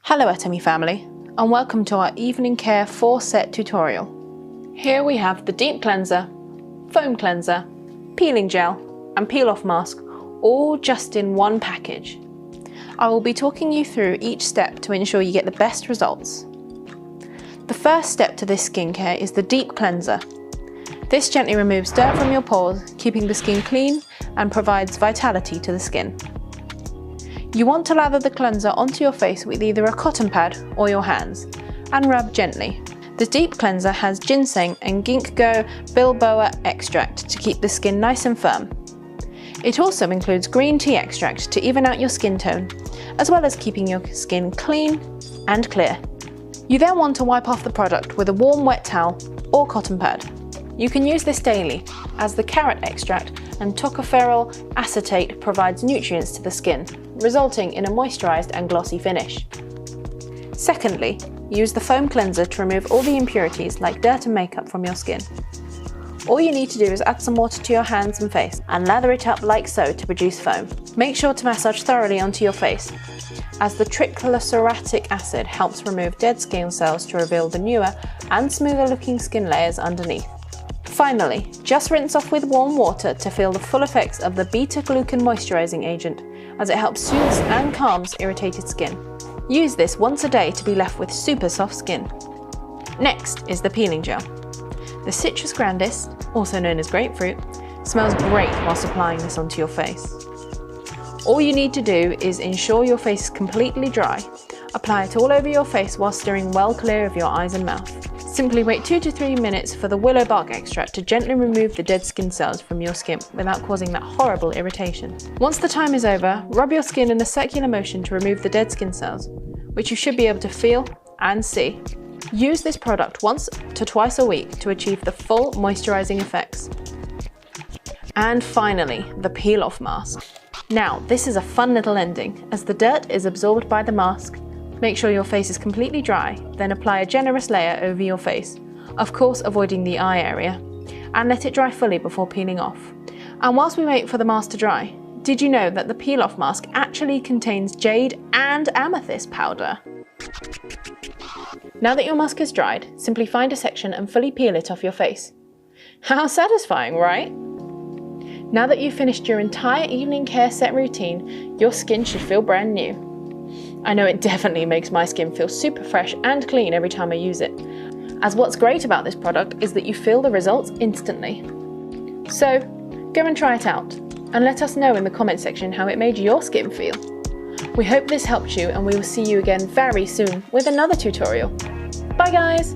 Hello Atomy family, and welcome to our evening care 4-set tutorial. Here we have the deep cleanser, foam cleanser, peeling gel and peel off mask, all just in one package. I will be talking you through each step to ensure you get the best results. The first step to this skincare is the deep cleanser. This gently removes dirt from your pores, keeping the skin clean and provides vitality to the skin. You want to lather the cleanser onto your face with either a cotton pad or your hands and rub gently. The deep cleanser has ginseng and ginkgo biloba extract to keep the skin nice and firm. It also includes green tea extract to even out your skin tone, as well as keeping your skin clean and clear. You then want to wipe off the product with a warm wet towel or cotton pad. You can use this daily, as the carrot extract and tocopherol acetate provides nutrients to the skin, resulting in a moisturised and glossy finish. Secondly, use the foam cleanser to remove all the impurities like dirt and makeup from your skin. All you need to do is add some water to your hands and face and lather it up like so to produce foam. Make sure to massage thoroughly onto your face, as the triglyceric acid helps remove dead skin cells to reveal the newer and smoother looking skin layers underneath. Finally, just rinse off with warm water to feel the full effects of the beta-glucan moisturising agent, as it helps soothes and calms irritated skin. Use this once a day to be left with super soft skin. Next is the peeling gel. The Citrus grandis, also known as grapefruit, smells great whilst applying this onto your face. All you need to do is ensure your face is completely dry. Apply it all over your face while steering well clear of your eyes and mouth. Simply wait 2 to 3 minutes for the willow bark extract to gently remove the dead skin cells from your skin without causing that horrible irritation. Once the time is over, rub your skin in a circular motion to remove the dead skin cells, which you should be able to feel and see. Use this product once to twice a week to achieve the full moisturising effects. And finally, the peel off mask. Now, this is a fun little ending, as the dirt is absorbed by the mask. Make sure your face is completely dry, then apply a generous layer over your face, of course avoiding the eye area, and let it dry fully before peeling off. And whilst we wait for the mask to dry, did you know that the peel off mask actually contains jade and amethyst powder? Now that your mask is dried, simply find a section and fully peel it off your face. How satisfying, right? Now that you've finished your entire evening care set routine, your skin should feel brand new. I know it definitely makes my skin feel super fresh and clean every time I use it, as what's great about this product is that you feel the results instantly. So, go and try it out, and let us know in the comment section how it made your skin feel. We hope this helped you, and we will see you again very soon with another tutorial. Bye guys!